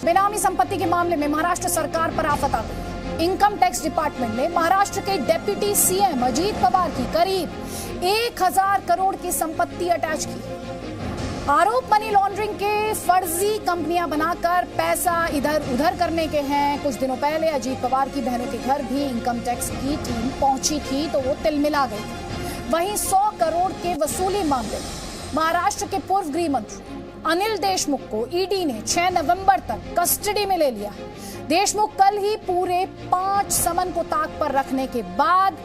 बेनामी संपत्ति के मामले में महाराष्ट्र सरकार पर आफत आ गई। इनकम टैक्स डिपार्टमेंट ने महाराष्ट्र के डेप्यूटी सीएम अजीत पवार की करीब 1000 करोड़ की संपत्ति अटैच की। आरोप मनी लॉन्ड्रिंग के फर्जी कंपनियां बनाकर पैसा इधर उधर करने के हैं। कुछ दिनों पहले अजीत पवार की बहनों के घर भी इनकम टैक्स की टीम पहुंची थी तो वो तिलमिला गई थी। वहीं 100 करोड़ के वसूली मामले में महाराष्ट्र के पूर्व गृह मंत्री अनिल देशमुख को ईडी ने 6 नवंबर तक कस्टडी में ले लिया। देशमुख कल ही पूरे 5 समन को ताक पर रखने के बाद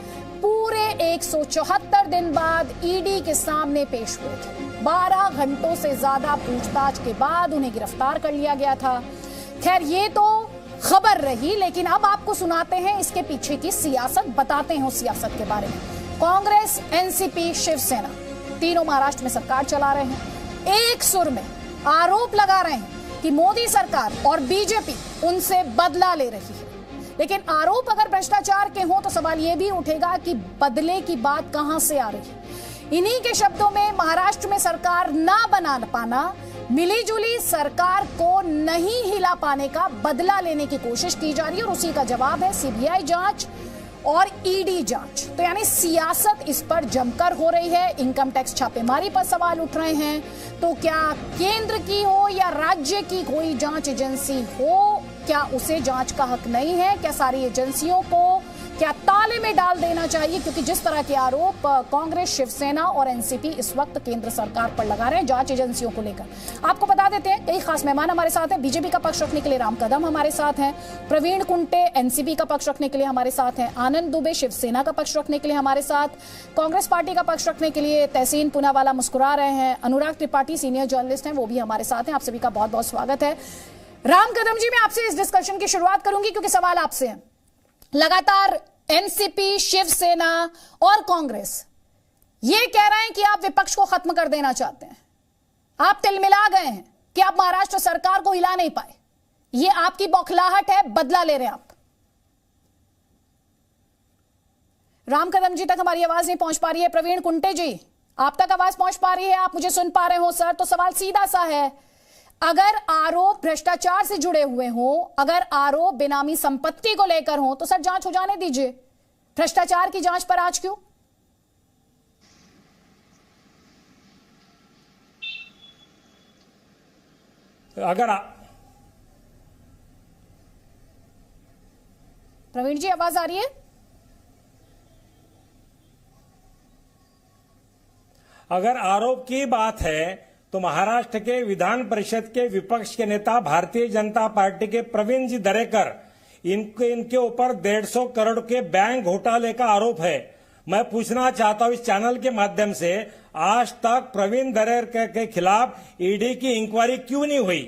पूरे 174 दिन बाद ईडी के सामने पेश हुए थे। 12 घंटों से ज्यादा पूछताछ के बाद उन्हें गिरफ्तार कर लिया गया था। खैर ये तो खबर रही, लेकिन अब आपको सुनाते हैं इसके पीछे की सियासत, बताते हैं उस सियासत के बारे में। कांग्रेस, एनसीपी, शिवसेना तीनों महाराष्ट्र में सरकार चला रहे हैं। एक सुर में आरोप लगा रहे हैं कि मोदी सरकार और बीजेपी उनसे बदला ले रही है। लेकिन आरोप अगर भ्रष्टाचार के हों तो सवाल यह भी उठेगा कि बदले की बात कहां से आ रही है। इन्हीं के शब्दों में महाराष्ट्र में सरकार ना बना पाना, मिलीजुली सरकार को नहीं हिला पाने का बदला लेने की कोशिश की जा रही है और उसी का जवाब है सीबीआई जांच और ईडी जांच। तो यानी सियासत इस पर जमकर हो रही है। इनकम टैक्स छापेमारी पर सवाल उठ रहे हैं। तो क्या केंद्र की हो या राज्य की कोई जांच एजेंसी हो, क्या उसे जांच का हक नहीं है? क्या सारी एजेंसियों को क्या ताले में डाल देना चाहिए? क्योंकि जिस तरह के आरोप कांग्रेस, शिवसेना और एनसीपी इस वक्त केंद्र सरकार पर लगा रहे हैं जांच एजेंसियों को लेकर। आपको बता देते हैं कई खास मेहमान हमारे साथ हैं। बीजेपी का पक्ष रखने के लिए राम कदम हमारे साथ हैं, प्रवीण कुंटे एनसीपी का पक्ष रखने के लिए हमारे साथ हैं, आनंद दुबे शिवसेना का पक्ष रखने के लिए हमारे साथ, कांग्रेस पार्टी का पक्ष रखने के लिए तहसीन पूनावाला मुस्कुरा रहे हैं, अनुराग त्रिपाठी सीनियर जर्नलिस्ट हैं, वो भी हमारे साथ हैं। आप सभी का बहुत बहुत स्वागत है। राम कदम जी, मैं आपसे इस डिस्कशन की शुरुआत करूंगी क्योंकि सवाल आपसे है। लगातार एनसीपी, शिवसेना और कांग्रेस ये कह रहे हैं कि आप विपक्ष को खत्म कर देना चाहते हैं। आप तिलमिला गए हैं कि आप महाराष्ट्र सरकार को हिला नहीं पाए। ये आपकी बौखलाहट है, बदला ले रहे हैं आप। राम कदम जी तक हमारी आवाज नहीं पहुंच पा रही है। प्रवीण कुंटे जी, आप तक आवाज पहुंच पा रही है? आप मुझे सुन पा रहे हो सर? तो सवाल सीधा सा है, अगर आरोप भ्रष्टाचार से जुड़े हुए हों, अगर आरोप बेनामी संपत्ति को लेकर हो तो सर जांच हो जाने दीजिए। भ्रष्टाचार की जांच पर आज क्यों? प्रवीण जी आवाज आ रही है? अगर आरोप की बात है तो महाराष्ट्र के विधान परिषद के विपक्ष के नेता भारतीय जनता पार्टी के प्रवीण जी दरेकर, इनके ऊपर 150 करोड़ के बैंक घोटाले का आरोप है। मैं पूछना चाहता हूं इस चैनल के माध्यम से, आज तक प्रवीण दरेकर के खिलाफ ईडी की इंक्वायरी क्यों नहीं हुई?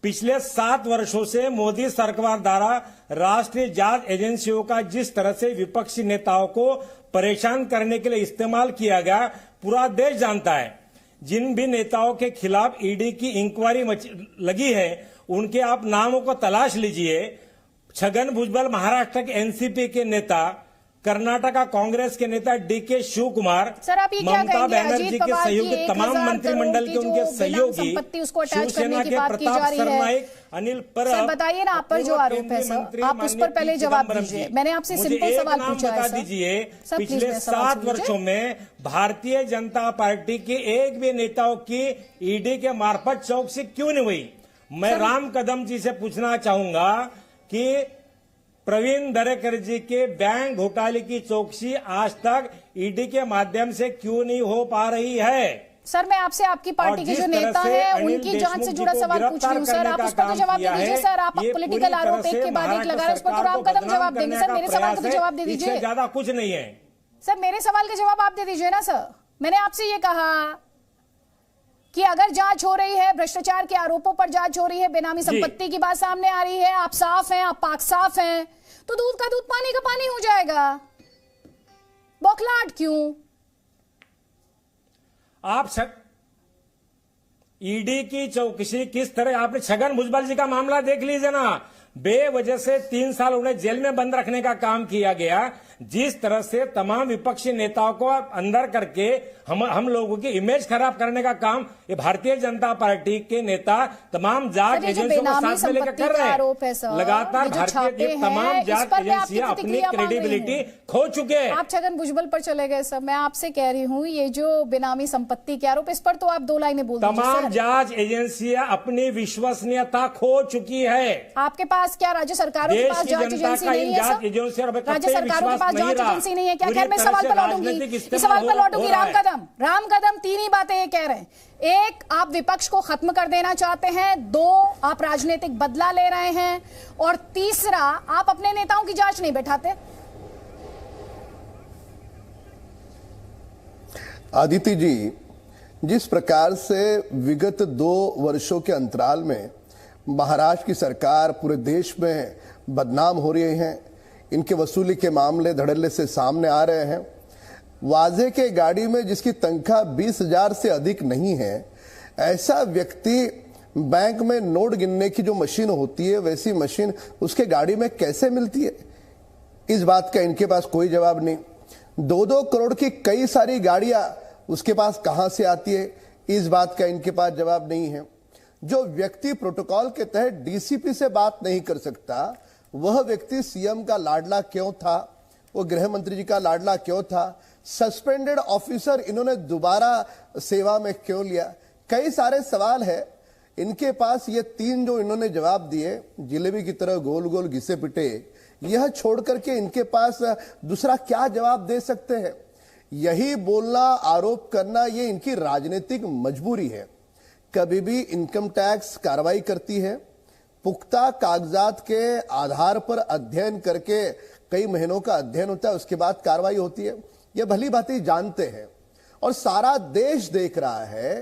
पिछले 7 वर्षों से मोदी सरकार द्वारा राष्ट्रीय जांच एजेंसियों का जिस तरह से विपक्षी नेताओं को परेशान करने के लिए इस्तेमाल किया गया, पूरा देश जानता है। जिन भी नेताओं के खिलाफ ईडी की इंक्वायरी लगी है उनके आप नामों को तलाश लीजिए। छगन भुजबल महाराष्ट्र के एनसीपी के नेता, कर्नाटका कांग्रेस के नेता डीके शिव कुमार, ममता बनर्जी के सहयोगी, तमाम मंत्रिमंडल के उनके सहयोगी, शिवसेना के प्रताप सरनाईक, अनिल परब, बताइए ना आप पर जो आरोप है सर, आप उस पर पहले जवाब दीजिए। मैंने आपसे सिंपल सवाल पूछा है। बता दीजिए, पिछले 7 वर्षों में भारतीय जनता पार्टी के एक भी नेताओं की ईडी के मार्फत चौकसी क्यों नहीं हुई? मैं राम कदम जी से पूछना चाहूंगा कि प्रवीण दरेकर जी के बैंक घोटाले की चौकसी आज तक ईडी के माध्यम से क्यों नहीं हो पा रही है? सर मैं आपसे आपकी पार्टी के जो नेता हैं उनकी जांच से जुड़ा सवाल पूछ रही हूँ सर, आप उस पर तो जवाब दे दीजिए सर। आप पॉलिटिकल आरोप एक के बाद एक लगा रहे हैं, उस पर तो राम कदम जवाब देंगे। सर मेरे सवाल का तो जवाब दे दीजिए। ज्यादा कुछ नहीं है सर, मेरे सवाल का जवाब आप दे दीजिए ना सर। मैंने आपसे ये कहा कि अगर जांच हो रही है, भ्रष्टाचार के आरोपों पर जांच हो रही है, बेनामी संपत्ति की बात सामने आ रही है, आप साफ हैं, आप पाक साफ हैं, तो दूध का दूध पानी का पानी हो जाएगा। बौखलाहट क्यों? आप ईडी की चौकसी किस तरह, आपने छगन भुजबल जी का मामला देख लीजिए ना। बेवजह से 3 साल उन्हें जेल में बंद रखने का काम किया गया। जिस तरह से तमाम विपक्षी नेताओं को अंदर करके हम लोगों की इमेज खराब करने का काम ये भारतीय जनता पार्टी के नेता तमाम जांच एजेंसियों को साथ में लेकर कर रहे हैं। लगातार भारतीय तमाम जांच एजेंसियां अपनी क्रेडिबिलिटी खो चुके हैं। आप छगन भुजबल पर चले गए सर, मैं आपसे कह रही हूँ ये जो बेनामी संपत्ति के आरोप, इस पर तो आप 2 लाइनें बोल दीजिए। तमाम जांच एजेंसियां अपनी विश्वसनीयता खो चुकी है। आपके पास क्या राज्य सरकारों के पास जांच एजेंसी नहीं है? राज्य सरकारों के पास जांच एजेंसी नहीं है क्या? खैर मैं सवाल पर लौटूंगी, इस सवाल पर लौटूंगी। राम कदम 3 ही बातें ये कह रहे हैं। 1, आप विपक्ष को खत्म कर देना चाहते हैं। 2, आप राजनीतिक बदला ले रहे हैं। और तीसरा, आप अपने नेताओं की जांच नहीं बैठाते। आदित्य जी, जिस प्रकार से विगत 2 वर्षों के अंतराल में महाराष्ट्र की सरकार पूरे देश में बदनाम हो रही है, इनके वसूली के मामले धड़ल्ले से सामने आ रहे हैं। वाजे के गाड़ी में जिसकी तनख्वाह 20,000 से अधिक नहीं है, ऐसा व्यक्ति बैंक में नोट गिनने की जो मशीन होती है वैसी मशीन उसके गाड़ी में कैसे मिलती है? इस बात का इनके पास कोई जवाब नहीं। 2-2 करोड़ की कई सारी गाड़ियां उसके पास कहां से आती है, इस बात का इनके पास जवाब नहीं है। जो व्यक्ति प्रोटोकॉल के तहत डीसीपी से बात नहीं कर सकता, वह व्यक्ति सीएम का लाडला क्यों था? वो गृह मंत्री जी का लाडला क्यों था? सस्पेंडेड ऑफिसर इन्होंने दोबारा सेवा में क्यों लिया? कई सारे सवाल है इनके पास। ये 3 जो इन्होंने जवाब दिए, जिलेबी की तरह गोल गोल घिसे पिटे, यह छोड़ करके इनके पास दूसरा क्या जवाब दे सकते हैं? यही बोलना, आरोप करना, ये इनकी राजनीतिक मजबूरी है। कभी भी इनकम टैक्स कार्रवाई करती है, पुख्ता कागजात के आधार पर अध्ययन करके, कई महीनों का अध्ययन होता है, उसके बाद कार्रवाई होती है। ये भली भांति जानते हैं और सारा देश देख रहा है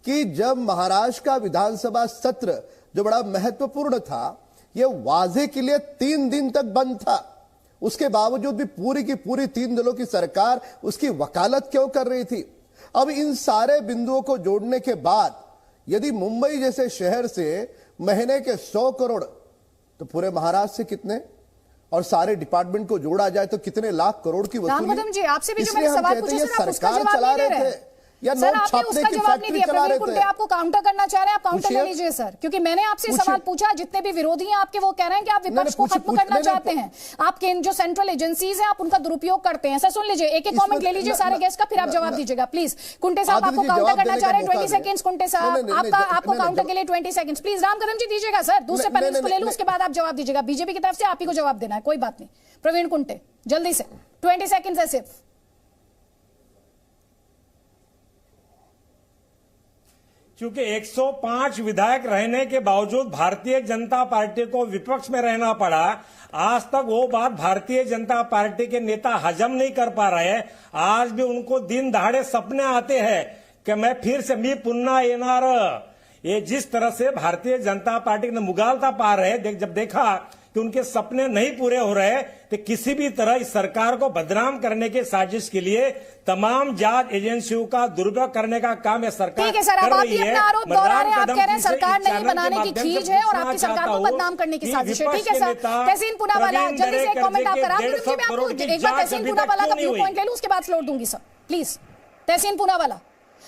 कि जब महाराष्ट्र का विधानसभा सत्र जो बड़ा महत्वपूर्ण था, यह वाजे के लिए 3 दिन तक बंद था, उसके बावजूद भी पूरी की पूरी 3 दलों की सरकार उसकी वकालत क्यों कर रही थी? अब इन सारे बिंदुओं को जोड़ने के बाद यदि मुंबई जैसे शहर से महीने के 100 करोड़, तो पूरे महाराष्ट्र से कितने, और सारे डिपार्टमेंट को जोड़ा जाए तो कितने लाख करोड़ की वसूली? राम कदम जी, आपसे भी जो मैंने सवाल पूछा सर, आप उसका जवाब नहीं दे रहे हैं। या सर, नोट छापने की फैक्ट्री चला रहे थे। आपको काउंटर करना चाह रहे हैं, आप काउंटर ले लीजिए सर, क्योंकि मैंने आपसे सवाल पूछा। जितने भी विरोधी हैं आपके, वो कह रहे हैं कि आप विपक्ष को खत्म करना चाहते हैं। आपके जो सेंट्रल एजेंसीज हैं, आप उनका दुरुपयोग करते हैं। सर सुन लीजिए, एक एक कमेंट ले लीजिए सारे गेस्ट का, फिर आप जवाब दीजिएगा प्लीज। कुंटे साहब आपको काउंटर करना चाह रहे हैं, 20 सेकंड्स। कुंटे साहब आपको काउंटर के लिए 20 सेकंड्स प्लीज। राम कदम जी दीजिएगा सर, दूसरे पैनलिस्ट को ले लूं, उसके बाद आप जवाब दीजिएगा। बीजेपी की तरफ से आप ही को जवाब देना है, कोई बात नहीं। प्रवीण कुंटे जल्दी से, 20 सेकंड्स है सिर्फ। क्योंकि 105 विधायक रहने के बावजूद भारतीय जनता पार्टी को विपक्ष में रहना पड़ा। आज तक वो बात भारतीय जनता पार्टी के नेता हजम नहीं कर पा रहे। आज भी उनको दिन दहाड़े सपने आते हैं कि मैं फिर से मी पुन्हा येणार। ये जिस तरह से भारतीय जनता पार्टी ने मुगालता पा रहे, जब देखा कि उनके सपने नहीं पूरे हो रहे, तो किसी भी तरह इस सरकार को बदनाम करने की साजिश के लिए तमाम जांच एजेंसियों का दुरुपयोग करने का काम यह सरकार ठीक है सर, अब आप ये अपना आरोप दोहरा रहे हैं। आप कह रहे हैं सरकार नहीं बनाने की खींच है और आपकी सरकार को बदनाम करने की साजिश है। ठीक है सर, तहसीन पूनावाला जल्दी से एक कमेंट आप करा। मैं आपको एक बार तहसीन पूनावाला का व्यू पॉइंट ले लूं, उसके बाद फ्लोर दूंगी सर प्लीज। तहसीन पूनावाला,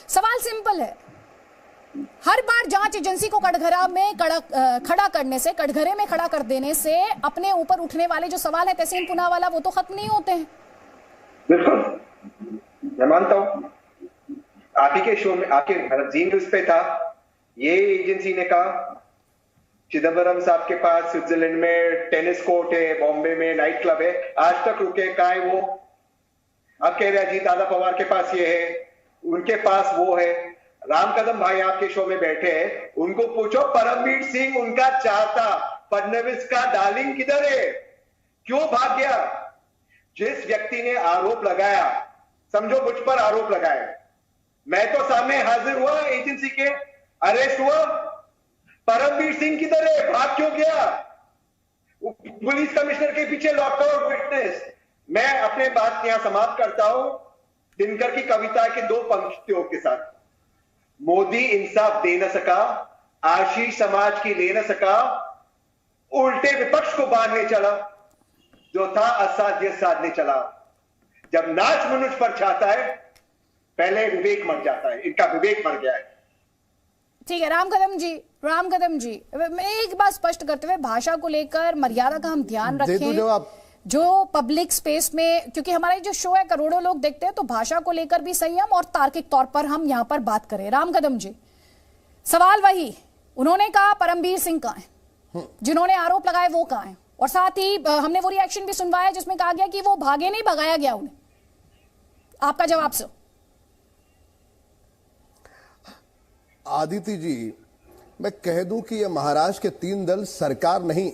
सवाल सिंपल है। हर बार जांच एजेंसी को कटघरा में खड़ा करने से, कटघरे में खड़ा कर देने से अपने ऊपर उठने वाले जो सवाल है तहसीन पूनावाला, वो तो खत्म नहीं होते हैं। बिल्कुल, मैं मानता हूं। आप ही के शो में, आपके जी न्यूज पे था, ये एजेंसी ने कहा चिदम्बरम साहब के पास स्विट्जरलैंड में टेनिस कोर्ट है, बॉम्बे में नाइट क्लब है, आज तक रुके कहाँ है वो? अब कह रहे अजीत दादा पवार के पास ये है, उनके पास वो है। राम कदम भाई आपके शो में बैठे हैं, उनको पूछो परमवीर सिंह उनका चाहता फडणवीस का डार्लिंग किधर है, क्यों भाग गया? जिस व्यक्ति ने आरोप लगाया, समझो मुझ पर आरोप लगाया, मैं तो सामने हाजिर हुआ, एजेंसी के अरेस्ट हुआ, परमवीर सिंह किधर है, भाग क्यों गया? पुलिस कमिश्नर के पीछे लॉकआउट विटनेस। मैं अपने बात यहां समाप्त करता हूं दिनकर की कविता के 2 पंक्तियों के साथ। मोदी इंसाफ दे न सका, आशीष समाज की ले न सका, उल्टे विपक्ष को बांधने चला, जो था असाध्य साधने चला। जब नाच मनुष्य पर छाता है, पहले विवेक मर जाता है। इनका विवेक मर गया है। ठीक है राम कदम जी, मैं एक बात स्पष्ट करते हुए, भाषा को लेकर मर्यादा का हम ध्यान रखें। जो पब्लिक स्पेस में, क्योंकि हमारा जो शो है करोड़ों लोग देखते हैं, तो भाषा को लेकर भी संयम और तार्किक तौर पर हम यहां पर बात करें। राम कदम जी, सवाल वही, उन्होंने कहा परमवीर सिंह कहां है, जिन्होंने आरोप लगाए वो कहां है, और साथ ही हमने वो रिएक्शन भी सुनवाया जिसमें कहा गया कि वो भागे नहीं, भगाया गया उन्हें। आपका जवाब सर। आदित्य जी, मैं कह दूं कि ये महाराष्ट्र के 3 दल सरकार नहीं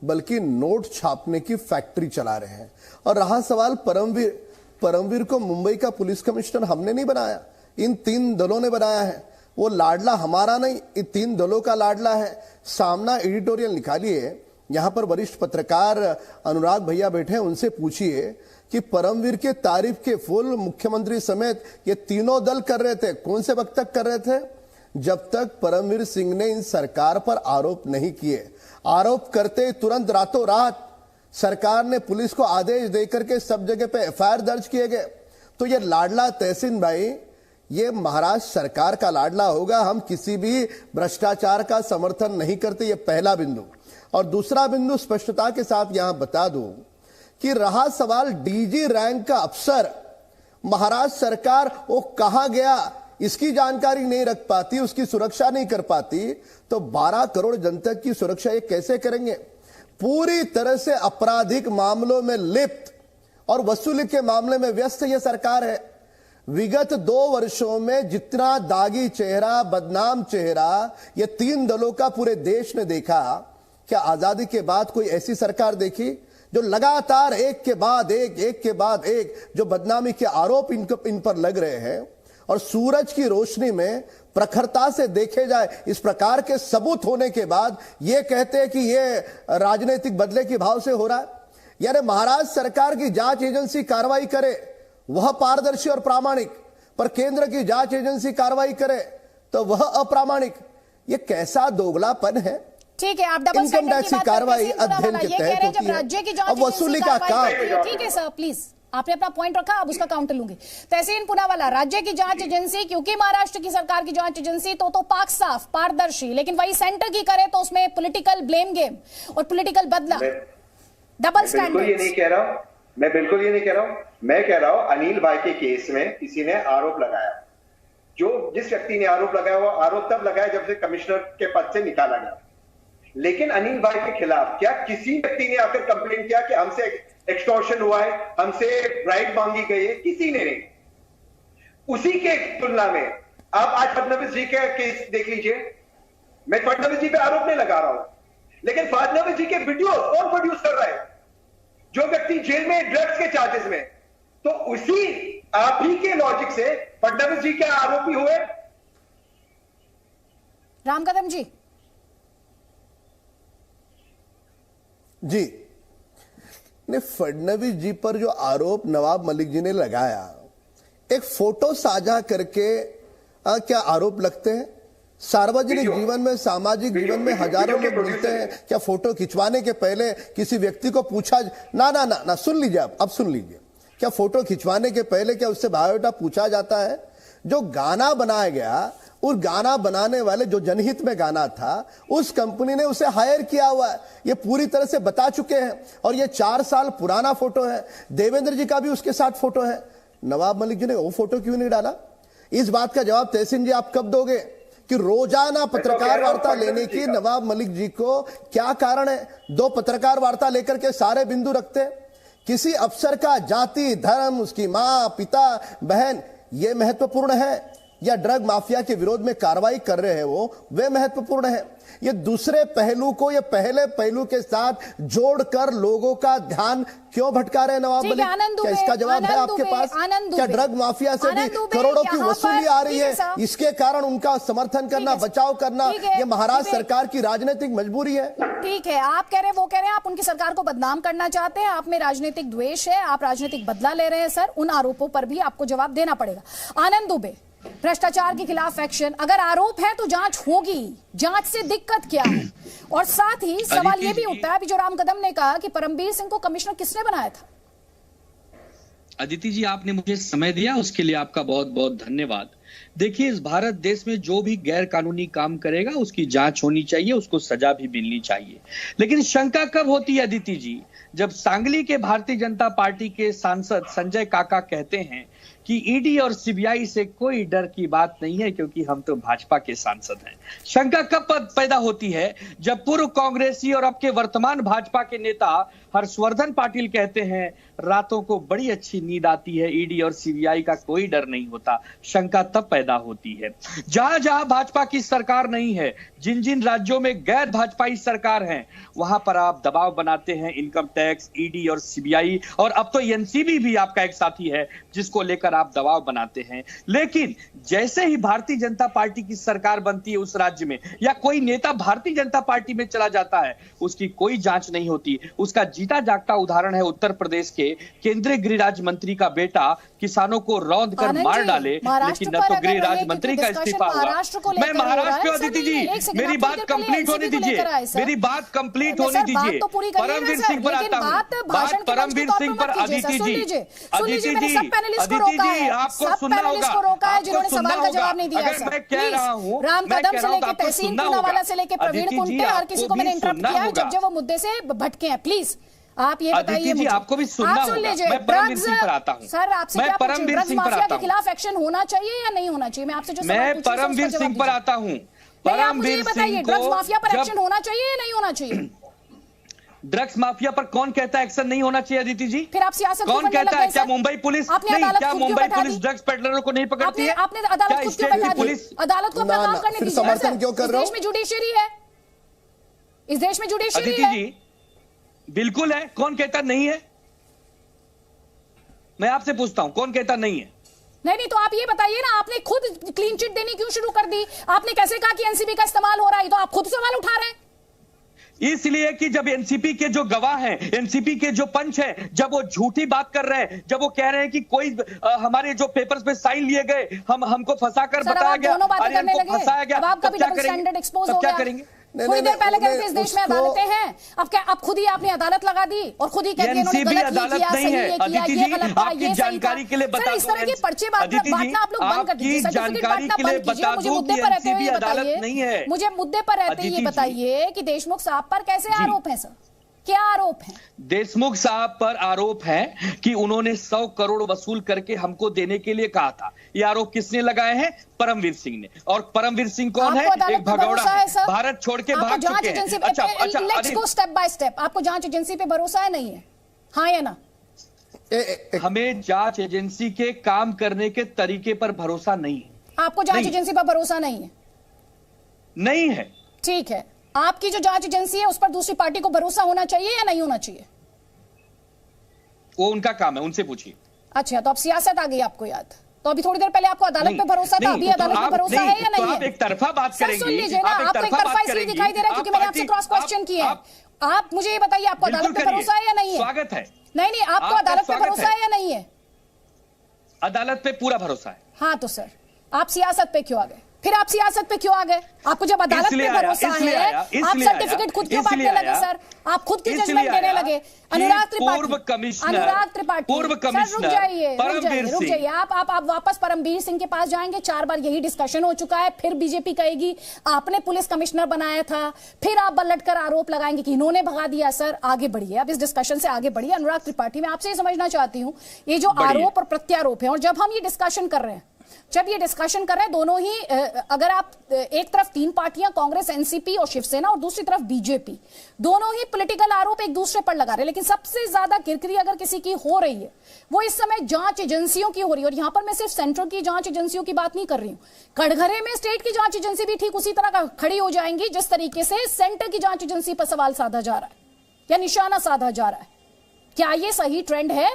बल्कि नोट छापने की फैक्ट्री चला रहे हैं। और रहा सवाल परमवीर को मुंबई का पुलिस कमिश्नर हमने नहीं बनाया, इन 3 दलों ने बनाया है। वो लाडला हमारा नहीं, इन 3 दलों का लाडला है। सामना एडिटोरियल निकालिए, यहां पर वरिष्ठ पत्रकार अनुराग भैया बैठे हैं, उनसे पूछिए कि परमवीर के तारीफ के फुल मुख्यमंत्री समेत ये तीनों दल कर रहे थे। कौन से वक्त तक कर रहे थे? जब तक परमवीर सिंह ने इन सरकार पर आरोप नहीं किए। आरोप करते तुरंत रातों रात सरकार ने पुलिस को आदेश देकर के सब जगह पे एफआईआर दर्ज किए गए। तो ये लाडला तहसीन भाई, ये महाराष्ट्र सरकार का लाडला होगा। हम किसी भी भ्रष्टाचार का समर्थन नहीं करते, ये पहला बिंदु। और दूसरा बिंदु स्पष्टता के साथ यहां बता दूं कि रहा सवाल डीजी रैंक का अफसर, महाराष्ट्र सरकार वो कहां गया इसकी जानकारी नहीं रख पाती, उसकी सुरक्षा नहीं कर पाती, तो 12 करोड़ जनता की सुरक्षा ये कैसे करेंगे? पूरी तरह से आपराधिक मामलों में लिप्त और वसूली के मामले में व्यस्त ये सरकार है। विगत 2 वर्षों में जितना दागी चेहरा, बदनाम चेहरा ये 3 दलों का पूरे देश ने देखा, क्या आजादी के बाद कोई ऐसी सरकार देखी जो लगातार एक के बाद एक जो बदनामी के आरोप इन पर लग रहे हैं, और सूरज की रोशनी में प्रखरता से देखे जाए इस प्रकार के सबूत होने के बाद ये कहते हैं कि ये राजनीतिक बदले के भाव से हो रहा है। यानी महाराष्ट्र सरकार की जांच एजेंसी कार्रवाई करे वह पारदर्शी और प्रामाणिक, पर केंद्र की जांच एजेंसी कार्रवाई करे तो वह अप्रामाणिक। ये कैसा दोगलापन है? ठीक है, आप डबल स्टैंडर्ड की बात कार्रवाई अध्ययन के तहत होती है, राज्य की जांच अब वसूली का काम। ठीक है सर, प्लीज आपने अपना पॉइंट रखा, अब उसका काउंटर लूंगी। तहसीन पूनावाला, राज्य की जांच एजेंसी, क्योंकि महाराष्ट्र की सरकार की जांच एजेंसी तो पाक साफ पारदर्शी, लेकिन वही सेंटर की करे तो उसमें पॉलिटिकल ब्लेम गेम और पॉलिटिकल बदला, डबल स्टैंडर्ड। ये नहीं कह रहा हूं मैं, बिल्कुल ये नहीं कह रहा हूं। मैं कह रहा हूं अनिल भाई के केस में किसी ने आरोप लगाया, जिस व्यक्ति ने आरोप लगाया वो आरोप तब लगाया जब से कमिश्नर के पद से निकाला गया। लेकिन अनिल भाई के खिलाफ क्या किसी व्यक्ति ने आकर कंप्लेंट किया कि हमसे एक्सटॉर्शन हुआ है, हमसे ब्राइब मांगी गई है? किसी ने नहीं। उसी के तुलना में आप आज फडणवीस जी का केस देख लीजिए। मैं फडणवीस जी पे आरोप नहीं लगा रहा हूं, लेकिन फडणवीस जी के वीडियो कौन प्रोड्यूस कर रहा है? जो व्यक्ति जेल में ड्रग्स के चार्जेस में, तो उसी आप ही के लॉजिक से फडणवीस जी के आरोपी हुए। राम कदम जी ने फडणवीस जी पर जो आरोप नवाब मलिक जी ने लगाया, एक फोटो साझा करके क्या आरोप लगते हैं? सार्वजनिक जीवन में, सामाजिक जीवन में हजारों लोग मिलते हैं, क्या फोटो खिंचवाने के पहले किसी व्यक्ति को पूछा? ना, सुन लीजिए, अब सुन लीजिए। क्या फोटो खिंचवाने के पहले क्या उससे बायोडाटा पूछा जाता है? जो गाना बनाया गया, उस गाना बनाने वाले जो जनहित में गाना था, उस कंपनी ने उसे हायर किया हुआ है, ये पूरी तरह से बता चुके हैं। और ये 4 साल पुराना फोटो है। देवेंद्र जी का भी उसके साथ फोटो है। नवाब मलिक जी ने वो फोटो क्यों नहीं डाला? इस बात का जवाब तहसीन जी आप कब दोगे कि रोजाना पत्रकार वार्ता लेने की नवाब मलिक जी को क्या कारण है? 2 पत्रकार वार्ता लेकर के सारे बिंदु रखते। किसी अफसर का जाति, धर्म, उसकी मां, पिता, बहन, यह महत्वपूर्ण है, या ड्रग माफिया के विरोध में कार्रवाई कर रहे हैं वे महत्वपूर्ण है? ये दूसरे पहलू को ये पहले पहलू के साथ जोड़कर लोगों का ध्यान क्यों भटका रहे हैं नवाब मलिक? क्या इसका जवाब है आपके पास? क्या ड्रग माफिया से भी करोड़ों की वसूली आ रही है? इसके कारण उनका समर्थन करना, बचाव करना, ये महाराष्ट्र सरकार की राजनीतिक मजबूरी है। ठीक है, आप कह रहे हैं, वो कह रहे हैं, आप उनकी सरकार को बदनाम करना चाहते हैं, आप में राजनीतिक द्वेष है, आप राजनीतिक बदला ले रहे हैं। सर, उन आरोपों पर भी आपको जवाब देना पड़ेगा। आनंद दुबे, भ्रष्टाचार के खिलाफ एक्शन, अगर आरोप है तो जांच होगी, जांच से दिक्कत क्या है? और साथ ही सवाल यह भी उठता है, अभी जो राम कदम ने कहा कि परमबीर सिंह को कमिश्नर किसने बनाया था? अदिति जी, आपने मुझे समय दिया, उसके लिए आपका बहुत बहुत धन्यवाद। देखिए, इस भारत देश में जो भी गैर कानूनी काम करेगा उसकी जांच होनी चाहिए, उसको सजा भी मिलनी चाहिए। लेकिन शंका कब होती है अदिति जी? जब सांगली के भारतीय जनता पार्टी के सांसद संजय काका कहते हैं कि ईडी और सीबीआई से कोई डर की बात नहीं है क्योंकि हम तो भाजपा के सांसद हैं। शंका कब पैदा होती है? जब पूर्व कांग्रेसी और अब के वर्तमान भाजपा के नेता हर्षवर्धन पाटिल कहते हैं रातों को बड़ी अच्छी नींद आती है, ईडी और सीबीआई का कोई डर नहीं होता। शंका तब पैदा होती है जहां जहां भाजपा की सरकार नहीं है, जिन जिन राज्यों में गैर भाजपाई सरकार है, वहां पर आप दबाव बनाते हैं, इनकम टैक्स, ईडी और सीबीआई, और अब तो एनसीबी भी आपका एक साथी है जिसको लेकर आप दबाव बनाते हैं। लेकिन जैसे ही भारतीय जनता पार्टी की सरकार बनती है उस राज्य में, या कोई नेता भारतीय जनता पार्टी में चला जाता है, उसकी कोई जांच नहीं होती। उसका जीता जागता उदाहरण है उत्तर प्रदेश के केंद्रीय गृह राज्य मंत्री का बेटा किसानों को रौंद कर मार डाले, लेकिन न तो गृह राज्य मंत्री का इस्तीफा हुआ। मैं महाराष्ट्र, अदिति जी मेरी बात कंप्लीट होने दीजिए, मेरी बात कंप्लीट होने दीजिए। परमवीर सिंह पर आता हूं, बात परमवीर सिंह पर। अदिति जी, अदिति जी, अदिति जी, आपको सुनना होगा, आपको सुनना होगा। अगर मैं कह रहा हूं, राम कदम से लेकर तहसीन पूनावाला से लेकर प्रवीण कुंटे, हर किसी को मैंने इंटरप्ट किया है जब वो मुद्दे से भटके हैं। प्लीज आप ये बताइए मुझे, आपको भी सुनना होगा। मैं परमवीर सिंह पर आता हूं सर, आपसे क्या पूछूं? ड्रग्स माफिया के खिलाफ एक्शन होना चाहिए या नहीं होना चाहिए? मैं आपसे जो मैं परमवीर सिंह पर आता हूं। परमवीर सिंह, ड्रग्स माफिया पर एक्शन होना चाहिए या नहीं होना चाहिए? ड्रग्स माफिया पर कौन कहता है एक्शन नहीं होना चाहिए अदिति जी? फिर आप सियासत कौन कहता है? क्या मुंबई पुलिस नहीं, क्या मुंबई पुलिस ड्रग्स पेडलरों को नहीं पकड़ती है? आपने अदालत को क्यों बैठा दी? अदालत को अपना काम करने दीजिए। समर्थन क्यों कर रहे हो? इस देश में जुडिशरी है, इस देश में जुडिशरी अदिति है। जी बिल्कुल है, कौन कहता नहीं है? मैं आपसे पूछता हूं, कौन कहता नहीं है? नहीं, तो आप ये बताइए ना, आपने खुद क्लीन चिट देनी क्यों शुरू कर दी? आपने कैसे कहा कि एनसीबी का इस्तेमाल हो रहा है? तो आप खुद सवाल उठा रहे हैं। इसलिए कि जब एनसीपी के जो गवाह हैं, एनसीपी के जो पंच हैं, जब वो झूठी बात कर रहे हैं, जब वो कह रहे हैं कि कोई हमारे जो पेपर्स पे साइन लिए गए, हमको फंसाकर बताया गया, अरे हमको फंसाया गया, अब क्या करेंगे? क्या करेंगे? थोड़ी देर पहले कहते इस देश में अदालतें हैं, अब क्या अब खुद ही आपने अदालत लगा दी और खुद ही कहते हैं इन्होंने गलत किया, सही ये किया, ये गलत था, ये सही था। सर, इस तरह के पर्चे बांटना आप लोग बंद कर दीजिए, सर्टिफिकेट बांटना बंद कीजिए। मुझे मुद्दे पर रहते हुए ये बताइए, मुझे मुद्दे पर रहते ये बताइए कि देशमुख साहब पर कैसे आरोप है सर? क्या आरोप है? देशमुख साहब पर आरोप है कि उन्होंने 100 करोड़ वसूल करके हमको देने के लिए कहा था। ये आरोप किसने लगाए हैं? परमवीर सिंह ने। और परमवीर सिंह कौन है? एक भगौड़ा है, भारत छोड़ के भाग चुके हैं। अच्छा, let's go step by step. आपको जांच एजेंसी पे भरोसा है नहीं है? हाँ या ना? हमें जांच एजेंसी के काम करने के तरीके पर भरोसा नहीं है। आपको जांच एजेंसी पर भरोसा नहीं है? नहीं है। ठीक है, आपकी जो जांच एजेंसी है उस पर दूसरी पार्टी को भरोसा होना चाहिए या नहीं होना चाहिए? वो उनका काम है, उनसे पूछिए। अच्छा, तो अब सियासत आ गई आपको याद। तो अभी थोड़ी देर पहले आपको अदालत पे भरोसा था, अभी अदालत पे भरोसा है या नहीं है? आप एक तरफा बात करेंगे। सुन लीजिए ना, आपको एक तरफा इसलिए दिखाई दे रहा है क्योंकि मैंने आपसे क्रॉस क्वेश्चन किए हैं। आप मुझे ये बताइए, आपको अदालत पे भरोसा है या नहीं है? स्वागत है। नहीं, आपको अदालत पे भरोसा है या नहीं है? अदालत पे पूरा भरोसा है। हाँ, तो सर आप सियासत पे क्यों आ गए? फिर आप सियासत पे क्यों आ गए? आपको जब अदालत पे भरोसा है, आप सर्टिफिकेट खुद क्यों बांटने लगे सर? आप खुद क्यों जजमेंट देने लगे? अनुराग त्रिपाठी, पूर्व कमिश्नर रुक जाइए। आप वापस परमवीर सिंह के पास जाएंगे। 4 बार यही डिस्कशन हो चुका है, फिर बीजेपी कहेगी आपने पुलिस कमिश्नर बनाया था, फिर आप पलट कर आरोप लगाएंगे कि इन्होंने भगा दिया। सर आगे बढ़िए, अब इस डिस्कशन से आगे बढ़िए। अनुराग त्रिपाठी, मैं आपसे ये समझना चाहती हूँ, ये जो आरोप और प्रत्यारोप है, और जब हम ये डिस्कशन कर रहे हैं, दोनों ही, अगर आप एक तरफ 3 पार्टियां कांग्रेस, एनसीपी और शिवसेना, और दूसरी तरफ बीजेपी, दोनों ही पॉलिटिकल आरोप एक दूसरे पर लगा रहे हैं, लेकिन सबसे ज्यादा किरकिरी अगर किसी की हो रही है वो इस समय जांच एजेंसियों की हो रही है। और यहां पर मैं सिर्फ सेंट्रल की जांच एजेंसियों की बात नहीं कर रही हूं, कटघरे में स्टेट की जांच एजेंसी भी ठीक उसी तरह खड़ी हो जाएंगी जिस तरीके से सेंटर की जांच एजेंसी पर सवाल साधा जा रहा है या निशाना साधा जा रहा है। क्या ये सही ट्रेंड है?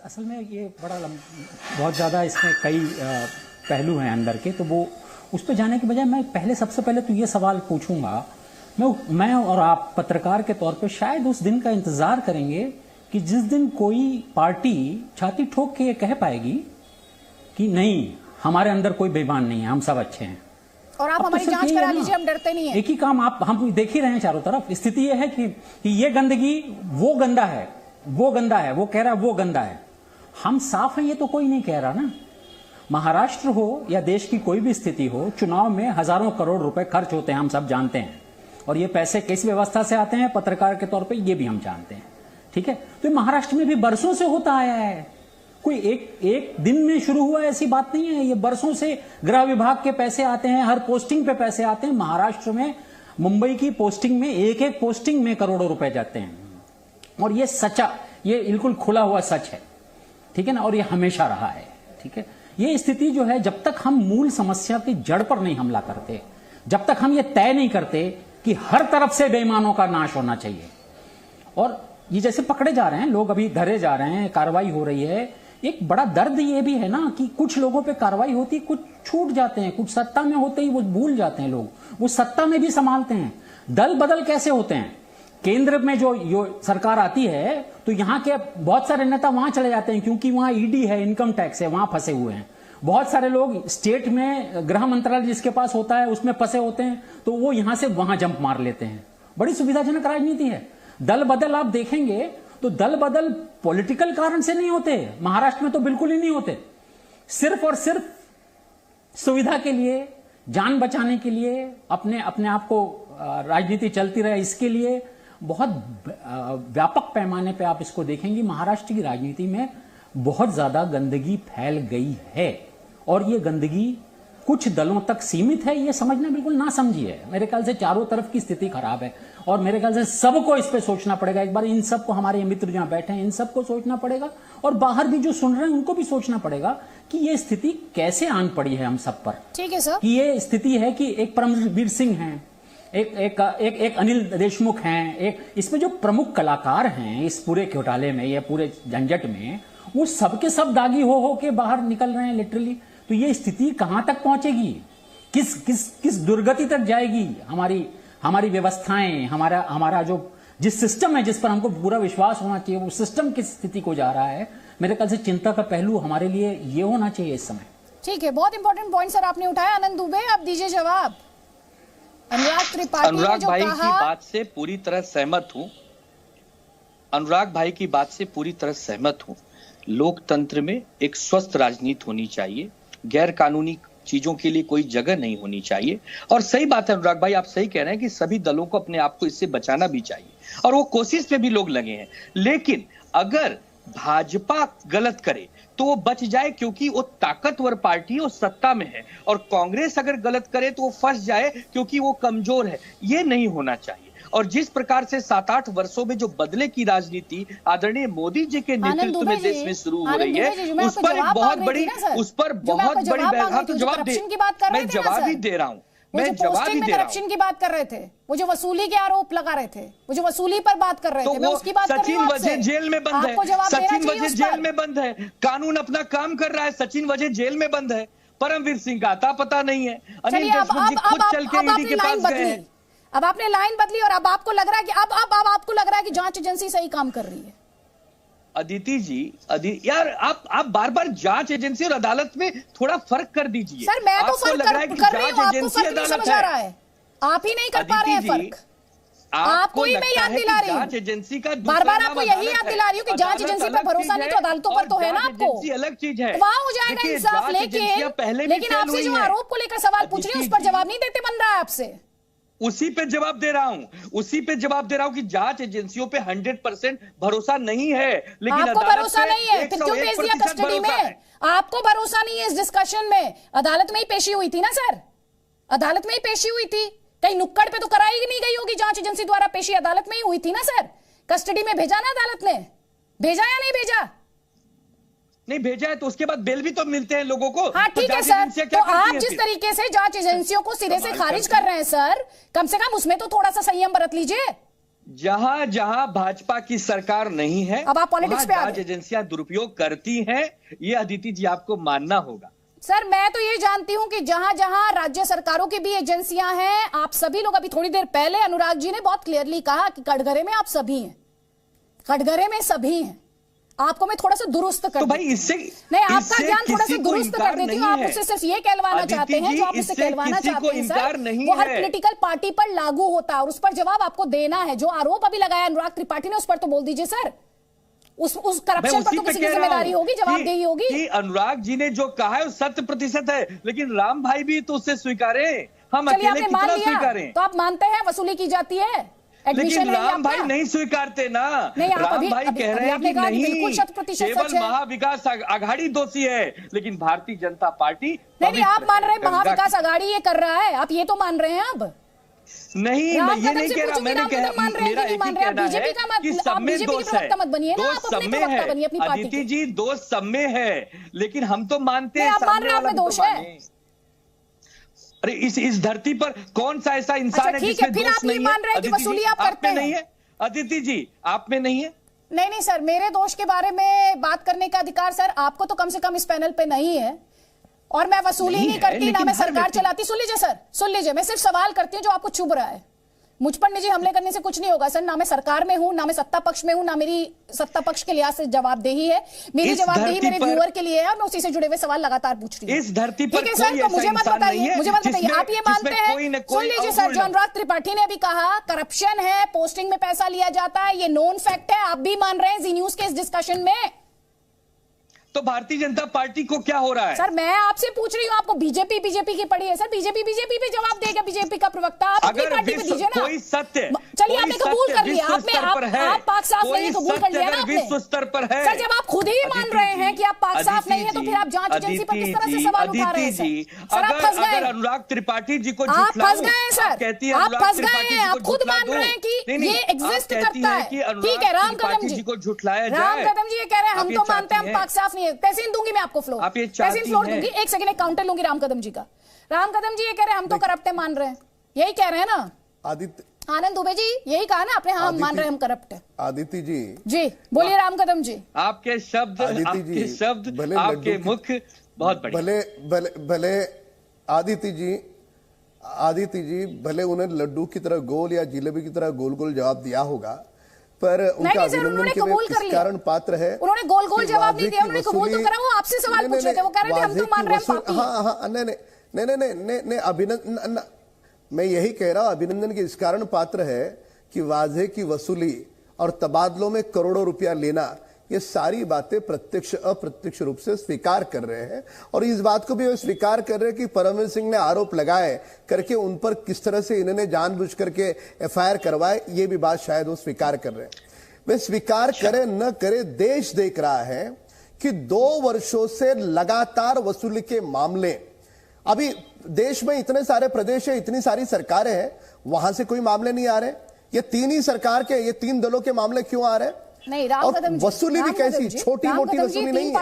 असल में ये बहुत ज़्यादा इसमें कई पहलू हैं अंदर के, तो वो उस पर जाने के बजाय मैं सबसे पहले तो ये सवाल पूछूंगा, मैं और आप पत्रकार के तौर पे शायद उस दिन का इंतजार करेंगे कि जिस दिन कोई पार्टी छाती ठोक के ये कह पाएगी कि नहीं, हमारे अंदर कोई बेईमान नहीं है, हम सब अच्छे हैं, और आप हमारी जांच करा लीजिए, हम डरते नहीं है। एक ही काम हम देख ही रहे हैं चारों तरफ। स्थिति यह है कि ये गंदगी, वो गंदा है, वो गंदा है, वो कह रहा है वो गंदा है, हम साफ हैं ये तो कोई नहीं कह रहा ना। महाराष्ट्र हो या देश की कोई भी स्थिति हो, चुनाव में हजारों करोड़ रुपए खर्च होते हैं, हम सब जानते हैं, और ये पैसे किस व्यवस्था से आते हैं पत्रकार के तौर पे ये भी हम जानते हैं, ठीक है। तो महाराष्ट्र में भी बरसों से होता आया है, कोई एक दिन में शुरू हुआ ऐसी बात नहीं है, ये बरसों से गृह विभाग के पैसे आते हैं, हर पोस्टिंग पे पैसे आते हैं। महाराष्ट्र में मुंबई की पोस्टिंग में एक पोस्टिंग में करोड़ों रुपए जाते हैं, और ये सच्चा, ये बिल्कुल खुला हुआ सच है, ठीक है ना, और ये हमेशा रहा है, ठीक है। ये स्थिति जो है, जब तक हम मूल समस्या की जड़ पर नहीं हमला करते, जब तक हम ये तय नहीं करते कि हर तरफ से बेईमानों का नाश होना चाहिए, और ये जैसे पकड़े जा रहे हैं लोग, अभी धरे जा रहे हैं, कार्रवाई हो रही है, एक बड़ा दर्द ये भी है ना कि कुछ लोगों पे कार्रवाई होती, कुछ छूट जाते हैं, कुछ सत्ता में होते ही वो भूल जाते हैं लोग, वो सत्ता में भी संभालते हैं। दल बदल कैसे होते हैं, केंद्र में जो सरकार आती है तो यहां के बहुत सारे नेता वहां चले जाते हैं क्योंकि वहां ईडी है, इनकम टैक्स है, वहां फंसे हुए हैं। बहुत सारे लोग स्टेट में गृह मंत्रालय जिसके पास होता है उसमें फंसे होते हैं, तो वो यहां से वहां जंप मार लेते हैं। बड़ी सुविधाजनक राजनीति है। दल बदल आप देखेंगे तो दल बदल पॉलिटिकल कारण से नहीं होते, महाराष्ट्र में तो बिल्कुल ही नहीं होते, सिर्फ और सिर्फ सुविधा के लिए, जान बचाने के लिए, अपने आप को राजनीति चलती रहे इसके लिए बहुत व्यापक पैमाने पे आप इसको देखेंगे। महाराष्ट्र की राजनीति में बहुत ज्यादा गंदगी फैल गई है, और ये गंदगी कुछ दलों तक सीमित है, ये समझना बिल्कुल ना समझी है। मेरे ख्याल से चारों तरफ की स्थिति खराब है, और मेरे ख्याल से सबको इस पे सोचना पड़ेगा। एक बार इन सबको, हमारे मित्र जहां बैठे हैं, इन सबको सोचना पड़ेगा, और बाहर भी जो सुन रहे हैं उनको भी सोचना पड़ेगा कि ये स्थिति कैसे आन पड़ी है हम सब पर। ठीक है सर। कि ये स्थिति है कि एक परमवीर सिंह हैं, एक अनिल देशमुख हैं, एक इसमें जो प्रमुख कलाकार हैं इस पूरे घोटाले में, ये पूरे झंझट में, वो सबके सब दागी हो के बाहर निकल रहे हैं लिटरली। तो ये स्थिति कहां तक पहुंचेगी, किस दुर्गति तक जाएगी हमारी व्यवस्थाएं, हमारा जो जिस सिस्टम है, जिस पर हमको पूरा विश्वास होना चाहिए, वो सिस्टम किस स्थिति को जा रहा है। मेरे ख्याल से चिंता का पहलू हमारे लिए ये होना चाहिए इस समय। ठीक है, बहुत इंपॉर्टेंट पॉइंट सर आपने उठाया। आनंद दुबे, आप दीजिए जवाब। अनुराग त्रिपाठी, अनुराग भाई की बात से पूरी तरह सहमत हूं। अनुराग भाई की बात से पूरी तरह सहमत हूं। लोकतंत्र में एक स्वस्थ राजनीति होनी चाहिए, गैर कानूनी चीजों के लिए कोई जगह नहीं होनी चाहिए। और सही बात है अनुराग भाई, आप सही कह रहे हैं कि सभी दलों को अपने आप को इससे बचाना भी चाहिए, और वो कोशिश में भी लोग लगे हैं। लेकिन अगर भाजपा गलत करे तो वो बच जाए, क्योंकि वो ताकतवर पार्टी है, वो सत्ता में है, और कांग्रेस अगर गलत करे तो वो फंस जाए क्योंकि वो कमजोर है। ये नहीं होना चाहिए। और जिस प्रकार से 7-8 वर्षों में जो बदले की राजनीति आदरणीय मोदी जी के नेतृत्व में देश में शुरू हो रही है, उस पर एक बहुत बड़ी जवाब मैं जवाब ही दे रहा हूं। मैं जवाब ही दे रहा हूं। करप्शन की बात कर रहे थे, वो जो वसूली के आरोप लगा रहे थे, वो जो वसूली पर बात कर रहे थे, मैं उसकी बात कर रही हूं। सचिन वजह जेल में बंद है, सचिन वजह जेल में बंद है, कानून अपना काम कर रहा है, सचिन वजह जेल में बंद है, परमवीर सिंह का आता पता नहीं है, अनिल देशमुख जी खुद चल के ईडी के पास गए हैं। अब आपने लाइन बदली, और अब आपको लग रहा है कि अब आपको लग रहा है कि जांच एजेंसी सही काम कर रही है। अदिति जी, यार आप बार बार जांच एजेंसी और अदालत में थोड़ा फर्क कर दीजिए। सर मैं तो फर्क कर रही हूं, आपको फर्क नहीं समझ आ रहा है, आप ही नहीं कर पा रहे हैं फर्क। आपको ही मैं याद दिला रही हूँ, जांच एजेंसी का बार बार आपको यही याद दिला रही हूँ कि जांच एजेंसी पर भरोसा नहीं तो अदालतों पर तो है ना आपको। अलग चीज है, वहां हो जाएगा इंसाफ, लेकिन आपसे जो आरोप को लेकर सवाल पूछ रही है उस पर जवाब नहीं देते बन रहा है आपसे। उसी पे जवाब दे रहा हूं कि जांच एजेंसियों पे 100% भरोसा नहीं है, लेकिन आपको भरोसा नहीं है, फिर क्यों भेज दिया कस्टडी में? आपको भरोसा नहीं है इस डिस्कशन में। अदालत में ही पेशी हुई थी ना सर, अदालत में ही पेशी हुई थी, कहीं नुक्कड़ पे तो कराई नहीं गई होगी जांच एजेंसी द्वारा पेशी, अदालत में ही हुई थी ना सर। कस्टडी में भेजा ना अदालत ने, भेजा या नहीं भेजा? नहीं भेजा है तो उसके बाद बेल भी तो मिलते हैं लोगों को। हाँ ठीक है सर, तो आप जिस तरीके से जांच एजेंसियों को सिरे से खारिज कर रहे हैं सर, कम से कम उसमें तो थोड़ा सा संयम बरत लीजिए। जहां जहां भाजपा की सरकार नहीं है, अब आप पॉलिटिक्स पे जांच एजेंसियां दुरुपयोग करती हैं, ये अदिति जी आपको मानना होगा। सर मैं तो ये जानती हूं कि जहां जहां राज्य सरकारों की भी एजेंसियां हैं, आप सभी लोग, अभी थोड़ी देर पहले अनुराग जी ने बहुत क्लियरली कहा कि कटघरे में आप सभी हैं, कटघरे में सभी हैं। आपको मैं थोड़ा सा दुरुस्त कर तो भाई इससे नहीं, आपका ज्ञान थोड़ा सा दुरुस्त कर देती हूँ। आप मुझसे सिर्फ ये कहलवाना चाहते हैं, जो आप मुझसे कहलवाना चाहते हैं सर, वो हर पॉलिटिकल पार्टी पर लागू होता है और उस पर जवाब आपको देना है। जो आरोप अभी लगाया अनुराग त्रिपाठी ने, उस पर तो बोल दीजिए सर। उस करप्शन पर तो किसी की जिम्मेदारी होगी, जवाबदेही होगी। कि अनुराग जी ने जो कहा है वो 100% है, लेकिन राम भाई भी तो उससे स्वीकारे, हम अकेले कितना स्वीकारें? तो आप मानते हैं वसूली की जाती है, लेकिन राम भाई नहीं स्वीकारते ना। राम भाई कह रहे हैं कि नहीं, केवल महाविकास आघाड़ी दोषी है, लेकिन भारतीय जनता पार्टी नहीं। आप मान रहे हैं महाविकास आघाड़ी ये कर रहा है, आप ये तो मान रहे हैं अब? नहीं, मैं ये नहीं कह रहा, मैंने कहा मेरा एक ही कहना है कि सब में दोष है, दोष सब में है अदिति जी, दोष सब में है, लेकिन हम तो मानते हैं सामने वाला दोष है। अरे इस धरती पर कौन सा ऐसा इंसान है जिसमें दोष नहीं है? वसूली आप करते हैं? नहीं है अदिति जी, आप में नहीं है? नहीं सर, मेरे दोष के बारे में बात करने का अधिकार सर आपको तो कम से कम इस पैनल पे नहीं है। और मैं वसूली नहीं करती, ना मैं सरकार चलाती। सुन लीजिए सर, सुन लीजिए, मैं सिर्फ सवाल करती हूँ जो आपको चुभ रहा है। मुझ पर निजी हमले करने से कुछ नहीं होगा सर। ना मैं सरकार में हूं, ना मैं सत्ता पक्ष में हूं, ना मेरी सत्ता पक्ष के लिहाज से जवाबदेही है। मेरी जवाबदेही मेरे व्यूअर के लिए है, मैं उसी से जुड़े हुए सवाल लगातार पूछ रही हूं। इस धरती पर ठीक है सर, तो मुझे मत बताइए, आप ये मानते हैं? सुन लीजिए सर, जो अनुराग त्रिपाठी ने अभी कहा करप्शन है, पोस्टिंग में पैसा लिया जाता है, ये नोन फैक्ट है, आप भी मान रहे हैं जी न्यूज के इस डिस्कशन में। तो भारतीय जनता पार्टी को क्या हो रहा है? सर मैं आपसे पूछ रही हूँ, आपको बीजेपी की पड़ी है सर, बीजेपी पे जवाब देगा बीजेपी का प्रवक्ता। आप अपनी पार्टी पे दीजिए ना। कोई सत्य, चलिए आपने कबूल कर लिया, आप पाक साफ नहीं है, कबूल कर लिया ना आपने। विश्व स्तर पर है सर, जब आप खुद ही मान रहे हैं कि आप पाक साफ नहीं है, तो फिर आप जांच एजेंसी पर किस तरह से सवाल उठा रहे हैं सर? आप फंस गए। अगर अनुराग त्रिपाठी जी को आप फंस गए हैं सर, आप फंस गए हैं, आप खुद मान रहे हैं कि ये एग्जिस्ट करता है। ठीक है, राम कदम जी को झुठलाया जाए। राम कदम जी ये कह रहे हैं हम तो मानते हैं हम पाक साफ नहीं है। तहसीन दूंगी आपको फ्लोर, तहसीन फ्लोर दूंगी। एक सेकंड, एक काउंटर लूंगी राम कदम जी का। राम कदम जी ये कह रहे हैं हम तो करप्ट है, मान रहे हैं, यही कह रहे हैं ना आदित्य? आनंद दुबे जी यही कहा ना आपने? हाँ, हम मान रहे हैं हम करप्ट है। आदित्य जी बोलिए राम कदम जी। आपके शब्द, आपके शब्द, आपके मुख बहुत बढ़िया। भले आदित्य जी भले उन्हें लड्डू की तरह गोल या जिलेबी की तरह गोल गोल जवाब दिया होगा, पर उनका अभिनंदन के लिए किस कारण पात्र है? उन्होंने गोल गोल जवाब नहीं दिया, उन्होंने कबूल तो करा। वो आपसे सवाल पूछ रहे थे, वो कह रहे थे हम तो मान रहे हैं पापी। हाँ, नहीं, अभिनंदन, मैं यही कह रहा हूं, अभिनंदन के इस कारण पात्र है कि वाजे की वसूली और तबादलों में करोड़ों रुपया लेना, ये सारी बातें प्रत्यक्ष अप्रत्यक्ष रूप से स्वीकार कर रहे हैं। और इस बात को भी वे स्वीकार कर रहे हैं कि परमवीर सिंह ने आरोप लगाए करके उन पर किस तरह से इन्होंने जानबूझ करके एफआईआर करवाए, ये भी बात शायद वो स्वीकार कर रहे हैं। वे स्वीकार करे न करे, देश देख रहा है कि 2 वर्षों से लगातार वसूली के मामले, अभी देश में इतने सारे प्रदेश है, इतनी सारी सरकारें हैं, वहां से कोई मामले नहीं आ रहे। ये 3 ही सरकार के, ये 3 दलों के मामले क्यों आ रहे हैं? नहीं, राम और कदम वसूली भी कैसी छोटी मोटी वसूली नहीं है।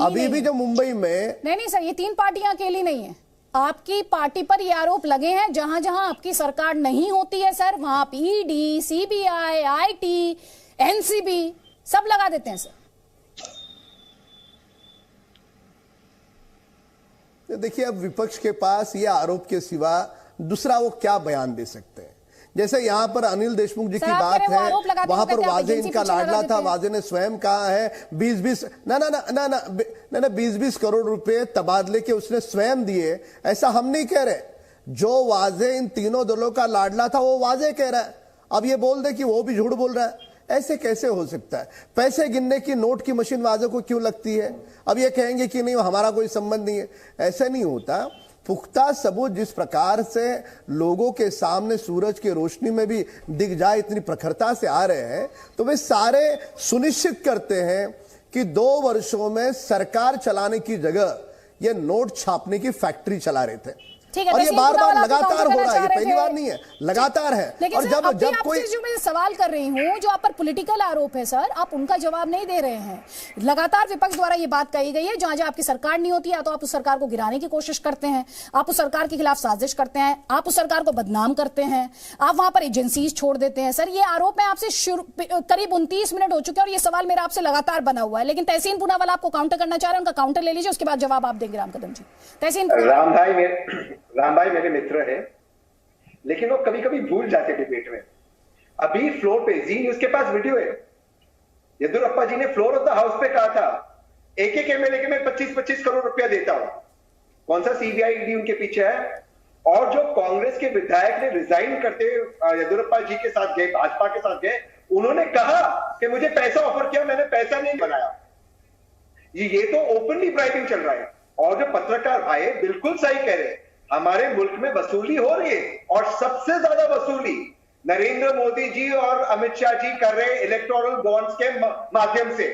अभी भी जो मुंबई में नहीं सर, ये 3 पार्टियां अकेली नहीं है। आपकी पार्टी पर ये आरोप लगे हैं, जहां जहां आपकी सरकार नहीं होती है सर, वहां आप ईडी, सीबीआई, आईटी, एनसीबी सब लगा देते हैं सर। देखिए, अब विपक्ष के पास ये आरोप के सिवा दूसरा वो क्या बयान दे सकते हैं? जैसे यहां पर अनिल देशमुख जी की बात है, वहां पर वाजे इनका लाडला था, वाजे ने स्वयं कहा है 20-20 करोड़ रुपए तबादले के उसने स्वयं दिए। ऐसा हम नहीं कह रहे, जो वाजे इन तीनों दलों का लाडला था वो वाजे कह रहा है। अब ये बोल दे कि वो भी झूठ बोल रहा है, ऐसे कैसे हो सकता है? पैसे गिनने की नोट की मशीन वाजे को क्यों लगती है? अब ये कहेंगे कि नहीं हमारा कोई संबंध नहीं है, ऐसा नहीं होता। पुख्ता सबूत जिस प्रकार से लोगों के सामने सूरज की रोशनी में भी दिख जाए, इतनी प्रखरता से आ रहे हैं, तो वे सारे सुनिश्चित करते हैं कि 2 वर्षों में सरकार चलाने की जगह ये नोट छापने की फैक्ट्री चला रहे थे। और ये बार बार लगातार हो रहा है, ये पहली बार नहीं है, लगातार है। और जब कोई जो मैं सवाल कर रही हूं, जो आप पर पॉलिटिकल आरोप है सर, आप उनका जवाब नहीं दे रहे हैं। लगातार विपक्ष द्वारा ये बात कही गई है, जहां जहां आपकी सरकार नहीं होती है तो आप उस सरकार को गिराने की कोशिश करते हैं, आप उस सरकार के खिलाफ साजिश करते हैं, आप उस सरकार को बदनाम करते हैं, आप वहां पर एजेंसीज छोड़ देते हैं। सर, ये आरोप मैं आपसे करीब 29 मिनट हो चुके हैं और ये सवाल मेरा आपसे लगातार बना हुआ है, लेकिन तहसीन पूनावाला आपको काउंटर करना चाह रहे हैं, उनका काउंटर ले लीजिए, उसके बाद जवाब आप देंगे। राम कदम जी, तहसीन राम भाई मेरे मित्र है, लेकिन वो कभी कभी भूल जाते डिबेट में। अभी फ्लोर पे जी न्यूज के पास वीडियो है, येदियुरप्पा जी ने फ्लोर ऑफ द हाउस पे कहा था एक एक एमएलए के मैं 25-25 करोड़ रुपया देता हूं। कौन सा सीबीआई ईडी उनके पीछे है? और जो कांग्रेस के विधायक ने रिजाइन करते येदियुरप्पा जी के साथ गए, भाजपा के साथ गए, उन्होंने कहा कि मुझे पैसा ऑफर किया, मैंने पैसा नहीं बनाया। ये तो ओपनली ब्राइबिंग चल रहा है। और जो पत्रकार भाई बिल्कुल सही कह रहे हैं, हमारे मुल्क में वसूली हो रही है और सबसे ज्यादा वसूली नरेंद्र मोदी जी और अमित शाह जी कर रहे हैं इलेक्टोरल बॉन्ड्स के माध्यम से।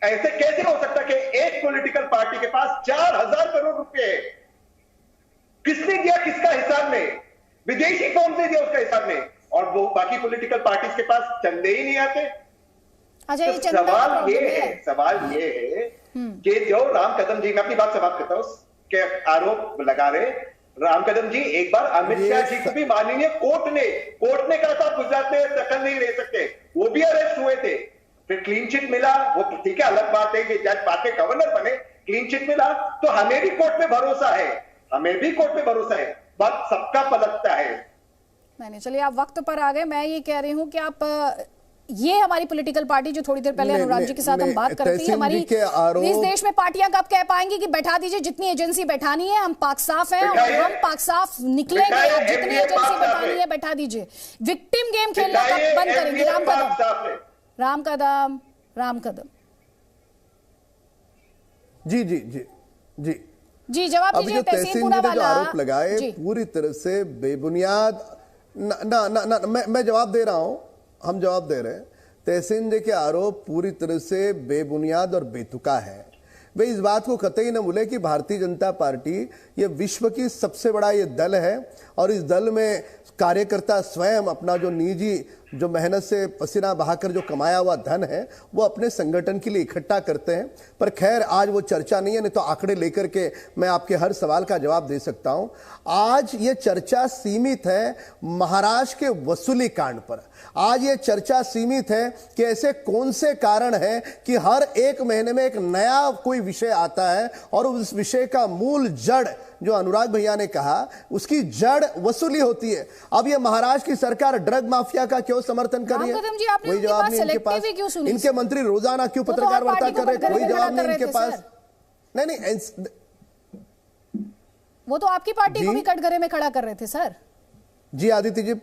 ऐसे कैसे हो सकता कि एक पॉलिटिकल पार्टी के पास 4000 करोड़ रुपए है? किसने दिया, किसका हिसाब में? विदेशी फर्म से दिया उसका हिसाब में, और वो बाकी पॉलिटिकल पार्टीज के पास चंदे ही नहीं आते। अच्छा, तो सवाल ये है कि जो राम कदम जी, मैं अपनी बात समाप्त करता हूं, के आरोप लगा रहे राम कदम जी, एक बार अमित शाह जी को भी माननीय कोर्ट ने कहा था गुजरात में दखल नहीं ले सकते, वो भी अरेस्ट हुए थे, फिर क्लीन चिट मिला। वो ठीक है, अलग बात है कि जज बाद में गवर्नर बने, क्लीन चिट मिला, तो हमें भी कोर्ट में भरोसा है, बात सबका पलटता है। नहीं, चलिए आप वक्त पर आ गए। मैं ये कह रही हूं कि आप ये हमारी पॉलिटिकल पार्टी जो थोड़ी देर पहले अनुराग जी के साथ हम बात करते हैं, हमारी इस देश में पार्टियां कब कह पाएंगी कि बैठा दीजिए जितनी एजेंसी बैठानी है, हम पाक साफ हैं और हम पाक साफ निकलेंगे, आप जितनी एजेंसी बैठानी है बैठा दीजिए। विक्टिम गेम खेलना कब बंद करेंगे? राम कदम जी जवाब अभी जो तहसीन ने जो आरोप लगाए पूरी तरह से बेबुनियाद, मैं जवाब दे रहा हूं, हम जवाब दे रहे हैं। तहसीन जी के आरोप पूरी तरह से बेबुनियाद और बेतुका है। वे इस बात को कतई न भूले कि भारतीय जनता पार्टी ये विश्व की सबसे बड़ा ये दल है और इस दल में कार्यकर्ता स्वयं अपना जो निजी जो मेहनत से पसीना बहाकर जो कमाया हुआ धन है वो अपने संगठन के लिए इकट्ठा करते हैं। पर खैर आज वो चर्चा नहीं है, नहीं तो आंकड़े लेकर के मैं आपके हर सवाल का जवाब दे सकता हूं। आज ये चर्चा सीमित है महाराष्ट्र के वसूली कांड पर। आज ये चर्चा सीमित है कि ऐसे कौन से कारण हैं कि हर एक महीने में एक नया कोई विषय आता है और उस विषय का मूल जड़ जो अनुराग भैया ने कहा उसकी जड़ वसूली होती है। अब ये महाराष्ट्र की सरकार ड्रग माफिया का क्यों समर्थन कर रही है? कोई जवाब नहीं इनके पास। इनके मंत्री रोजाना क्यों पत्रकार वार्ता कर रहे हैं? कोई जवाब नहीं इनके पास। नहीं, वो तो आपकी पार्टी को भी कटघरे में खड़ा कर रहे थे सर। जी आदित्य जी,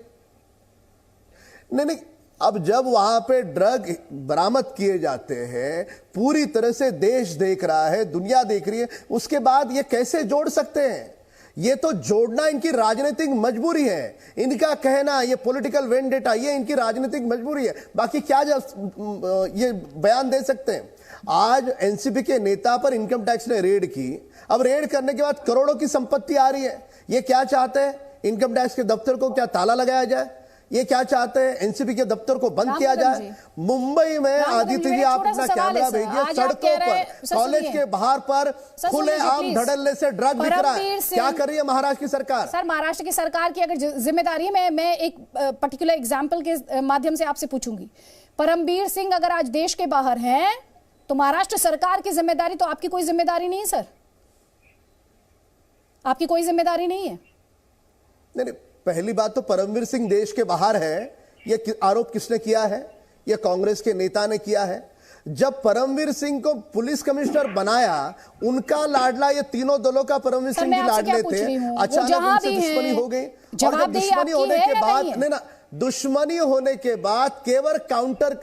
नहीं, अब जब वहां पे ड्रग बरामद किए जाते हैं, पूरी तरह से देश देख रहा है, दुनिया देख रही है, उसके बाद ये कैसे जोड़ सकते हैं? ये तो जोड़ना इनकी राजनीतिक मजबूरी है। इनका कहना ये पॉलिटिकल वेंडेटा, ये इनकी राजनीतिक मजबूरी है। बाकी क्या ये बयान दे सकते हैं? आज एनसीपी के नेता पर इनकम टैक्स ने रेड की। अब रेड करने के बाद करोड़ों की संपत्ति आ रही है। ये क्या चाहते हैं? इनकम टैक्स के दफ्तर को क्या ताला लगाया जाए? ये क्या चाहते हैं? एनसीपी के दफ्तर को बंद किया जाए? मुंबई में आदित्य जी आप अपना कैमरा भेजिए, सड़कों पर, कॉलेज के बाहर पर खुलेआम धड़ल्ले से ड्रग बिक रहा है। क्या कर रही है महाराष्ट्र की सरकार? सर, महाराष्ट्र की सरकार की अगर जिम्मेदारी है, मैं एक पर्टिकुलर एग्जांपल के माध्यम से आपसे पूछूंगी। परमबीर सिंह अगर आज देश के बाहर हैं तो महाराष्ट्र सरकार की जिम्मेदारी, तो आपकी कोई जिम्मेदारी नहीं है सर? आपकी कोई जिम्मेदारी नहीं है? नहीं, पहली बात तो परमवीर सिंह देश के बाहर है, यह आरोप किसने किया है? यह कांग्रेस के नेता ने किया है। जब परमवीर सिंह को पुलिस कमिश्नर बनाया, उनका लाडला, ये तीनों दलों का परमवीर सिंह भी लाडले थे, अचानक उनसे दुश्मनी हो गई। और जब दुश्मनी होने के बाद, नहीं ना, दुश्मनी होने के बाद केवल काउंटर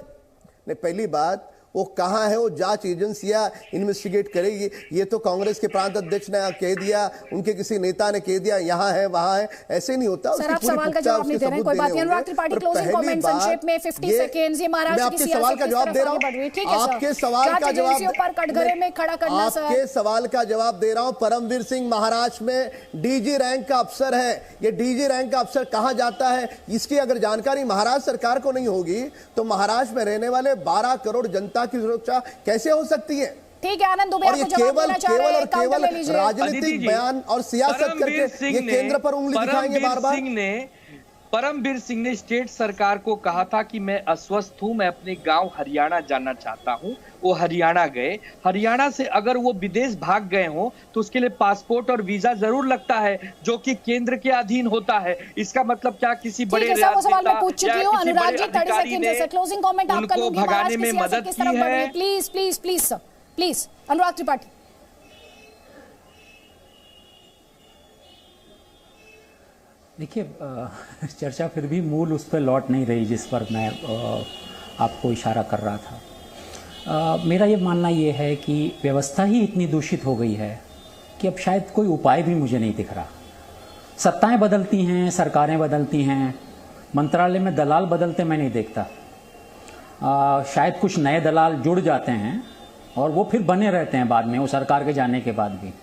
ने, पहली बात वो कहां है? वो जांच एजेंसियां इन्वेस्टिगेट करेगी। ये तो कांग्रेस के प्रांत अध्यक्ष ने कह दिया, उनके किसी नेता ने कह दिया यहां है वहां है, ऐसे नहीं होता। सर, आप सवाल का जवाब नहीं दे रहे हैं, कोई बात नहीं। अनुराग त्रिपाठी, क्लोजिंग कमेंट संक्षेप में 50 सेकंड्स। ये महाराष्ट्र की सियासत सवाल का जवाब दे रहा हूं, आपके सवाल का जवाब, कटघरे में खड़ा करना सर, आपके सवाल का जवाब दे रहा हूं। परमवीर सिंह महाराष्ट्र में डीजी रैंक का अफसर है। ये डीजी रैंक का अफसर कहां जाता है, इसकी अगर जानकारी महाराष्ट्र सरकार को नहीं होगी तो महाराष्ट्र में रहने वाले 12 करोड़ जनता की सुरक्षा कैसे हो सकती है? ठीक है, आनंद दुबे, और ये केवल राजनीतिक बयान और सियासत करके ये केंद्र पर उंगली दिखाएंगे बार बार। परमबीर सिंह ने स्टेट सरकार को कहा था कि मैं अस्वस्थ हूं, मैं अपने गांव हरियाणा जाना चाहता हूं। वो हरियाणा गए। हरियाणा से अगर वो विदेश भाग गए हों तो उसके लिए पासपोर्ट और वीजा जरूर लगता है, जो कि केंद्र के अधीन होता है। इसका मतलब क्या किसी बड़े सवाल मैं पूछ चुकी हूं। अनुराग जी 30 सेकंड से क्लोजिंग कमेंट आप कर लूंगी। भगाने में मदद की है। Please please please sir, please Anurag Tripathi. देखिए, चर्चा फिर भी मूल उस पर लौट नहीं रही जिस पर मैं आपको इशारा कर रहा था। मेरा ये मानना ये है कि व्यवस्था ही इतनी दूषित हो गई है कि अब शायद कोई उपाय भी मुझे नहीं दिख रहा। सत्ताएं बदलती हैं, सरकारें बदलती हैं, मंत्रालय में दलाल बदलते मैं नहीं देखता। शायद कुछ नए दलाल जुड़ जाते हैं और वो फिर बने रहते हैं बाद में, वो सरकार के जाने के बाद भी।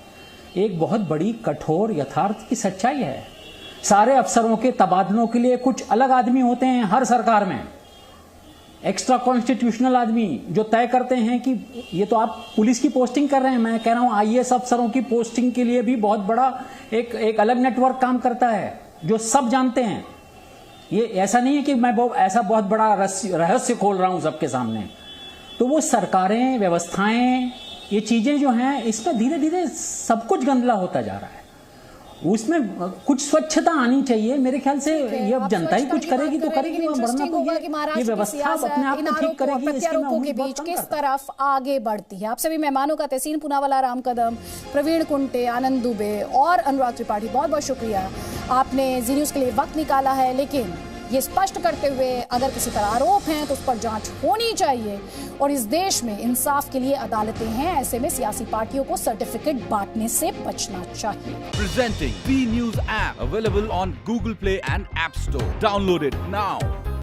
एक बहुत बड़ी कठोर यथार्थ की सच्चाई है, सारे अफसरों के तबादलों के लिए कुछ अलग आदमी होते हैं हर सरकार में, एक्स्ट्रा कॉन्स्टिट्यूशनल आदमी जो तय करते हैं कि ये तो आप पुलिस की पोस्टिंग कर रहे हैं, मैं कह रहा हूं आईएएस अफसरों की पोस्टिंग के लिए भी बहुत बड़ा एक अलग नेटवर्क काम करता है जो सब जानते हैं। ये ऐसा नहीं है कि मैं ऐसा बहुत बड़ा रहस्य खोल रहा हूं सबके सामने। तो वो सरकारें, व्यवस्थाएं, ये चीजें जो हैं, इसमें धीरे धीरे सब कुछ गंदला होता जा रहा है। उसमें कुछ स्वच्छता आनी चाहिए मेरे ख्याल से। ये अब जनता ही कुछ करेगी तो करेगी, वरना तो ये व्यवस्था अपने आप को ठीक करेगी। प्रत्यारोपों के बीच किस तरफ आगे बढ़ती है। आप सभी मेहमानों का तहसीन पूनावाला, राम कदम, प्रवीण कुंटे, आनंद दुबे और अनुराग त्रिपाठी, बहुत बहुत शुक्रिया। आपने जी न्यूज़ के लिए वक्त निकाला है, लेकिन ये स्पष्ट करते हुए अगर किसी पर आरोप हैं तो उस पर जांच होनी चाहिए। और इस देश में इंसाफ के लिए अदालतें हैं, ऐसे में सियासी पार्टियों को सर्टिफिकेट बांटने से बचना चाहिए। Presenting B News app available on Google Play and App Store. Download it now.